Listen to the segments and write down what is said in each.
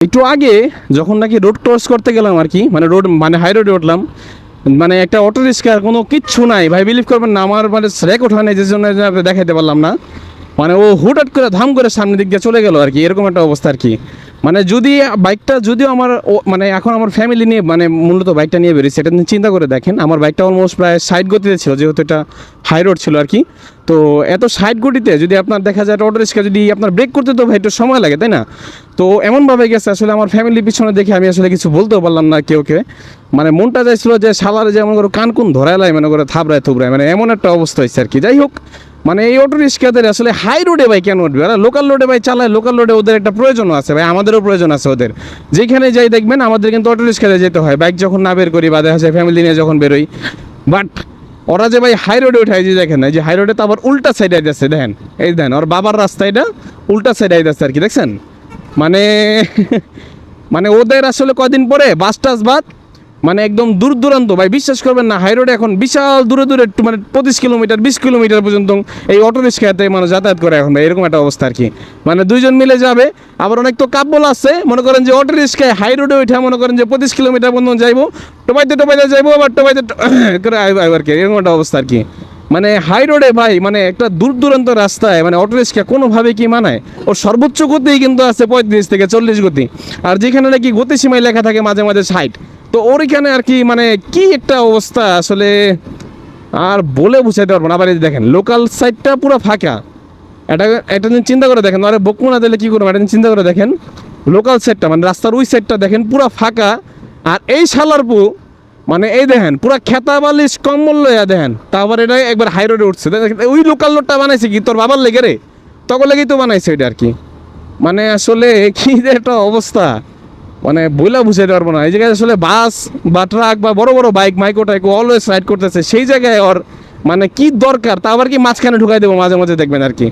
একটু আগে যখন নাকি রোড ক্রস করতে গেলাম আর কি, মানে রোড মানে হাই রোডে উঠলাম, মানে একটা অটো রিক্সার কোনো কিচ্ছু নাই ভাই, বিলিভ করবেন না, আমার মানে স্র্যাক ওঠা নেই, যে জন্য দেখাইতে পারলাম না। মানে ও হুটহাট করে ধাম করে সামনের দিক দিয়ে চলে গেল আর কি, এরকম একটা অবস্থা আর কি। মানে যদি বাইকটা যদিও আমার মানে এখন আমার ফ্যামিলি নিয়ে মানে মূলত বাইকটা নিয়ে বেরিয়েছে, এটা নিয়ে চিন্তা করে দেখেন, আমার বাইকটা অলমোস্ট প্রায় 60 গতিতে ছিল, যেহেতু এটা হাই রোড ছিল আর কি। তো এত 60 গতিতে যদি আপনার দেখা যায় অটো রিক্সা, যদি আপনার ব্রেক করতে তো ভাই একটু সময় লাগে, তাই না? তো এমনভাবে গেছে আসলে আমার ফ্যামিলির পিছনে দেখে আমি আসলে কিছু বলতেও পারলাম না কেউকে। মানে মনটা চাইছিল যে শালারে যেমন করে কান কুন ধরাইলাই, মনে করে থাবড়ায় থুবড়ায়, মানে এমন একটা অবস্থা হয়েছে আর কি। যাই হোক, মানে এই অটো রিক্সাদের আসলে হাই রোডে ভাই কেন উঠবে, ওরা লোকাল রোডে ভাই চালায়, লোকাল রোডে ওদের একটা প্রয়োজনও আছে ভাই, আমাদেরও প্রয়োজন আছে ওদের। যেখানে যাই দেখবেন আমাদের কিন্তু অটো রিক্সাতে যেতে হয়, বাইক যখন না বের করি বা দেখা যায় ফ্যামিলি নিয়ে যখন বেরোই। বাট ওরা যে ভাই হাই রোডে উঠায়, যে দেখেন এই যে হাই রোডে তো আবার উল্টা সাইডে আইতেছে, দেখেন এই দেখেন ওর বাবার রাস্তা, এটা উল্টা সাইডে আইতেছে আর কি, দেখছেন? মানে মানে ওদের আসলে কদিন পরে বাস টাস বাদ, মানে একদম দূর দূরান্ত ভাই, বিশ্বাস করবেন না, হাই রোডে এখন বিশাল দূরে দূরে মানে 25 কিলোমিটার 20 কিলোমিটার পর্যন্ত এই অটো রিক্সাতে মানুষ যাতায়াত করে এখন ভাই, এরকম একটা অবস্থা আর কি। মানে দুইজন মিলে যাবে, আবার অনেক তো কাব্বল আছে, মনে করেন যে অটো রিক্সায় হাই রোডে উঠে মনে করেন যে 25 কিলোমিটার পর্যন্ত যাইবো, টোপাইতে টোপাইতে যাইবো, আবার টোপাইতে করে আর কি, এরকম একটা অবস্থা আর কি। মানে হাই রোডে ভাই, মানে একটা দূর দূরান্ত রাস্তায় মানে অটো রিক্সা কোনোভাবে কি মানায়? ওর সর্বোচ্চ গতিই কিন্তু আছে 35 থেকে 40 গতি, আর যেখানে নাকি গতিসীমায় লেখা থাকে মাঝে মাঝে 60। তো ওইখানে আর কি মানে কি একটা অবস্থা আসলে আর বলে বুঝাইতে পারবো না। আবার এই দেখেন লোকাল সাইডটা পুরো ফাঁকা, এটা এটা চিন্তা করে দেখেন, আরে বকমু না দিলে কী করবো, এটা চিন্তা করে দেখেন লোকাল সাইডটা মানে রাস্তার ওই সাইডটা দেখেন পুরো ফাঁকা, আর এই শালারপু মানে এই দেখেন পুরা খেতা বালিশ কম মূল্য দেখেন, তারপর এটা একবার হাই রোডে উঠছে, ওই লোকাল রোডটা বানাইছে কি তোর বাবার লেগে রে, তখন লেগেই তো বানাইছে এটা আর কি। মানে আসলে কি যে একটা অবস্থা, মানে বইলা বুঝাইতে পারবো না। এই জায়গায় আসলে বাস বা ট্রাক বা বড় বড় বাইক মাইকো টাইকো অলওয়েজ রাইড করতেছে, সেই জায়গায় ওর মানে কি দরকার, তা আবার কি মাঝখানে ঢুকাই দেবো মাঝে মাঝে দেখবেন আর কি।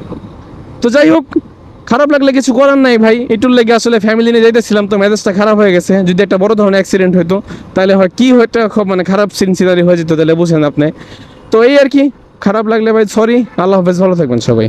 তো যাই হোক, খারাপ লাগলে কিছু করার নাই ভাই, এটুর লেগে আসলে ফ্যামিলি নিয়ে যাইতেছিলাম, তো মেজাজটা খারাপ হয়ে গেছে। যদি একটা বড় ধরনের অ্যাক্সিডেন্ট হতো তাহলে হয় কি হয়তো খুব মানে খারাপ সিনারি হয়ে যেত, তাহলে বুঝেন আপনি। তো এই আর কি, খারাপ লাগলে ভাই সরি, আল্লাহ হাফেজ, ভালো থাকবেন সবাই।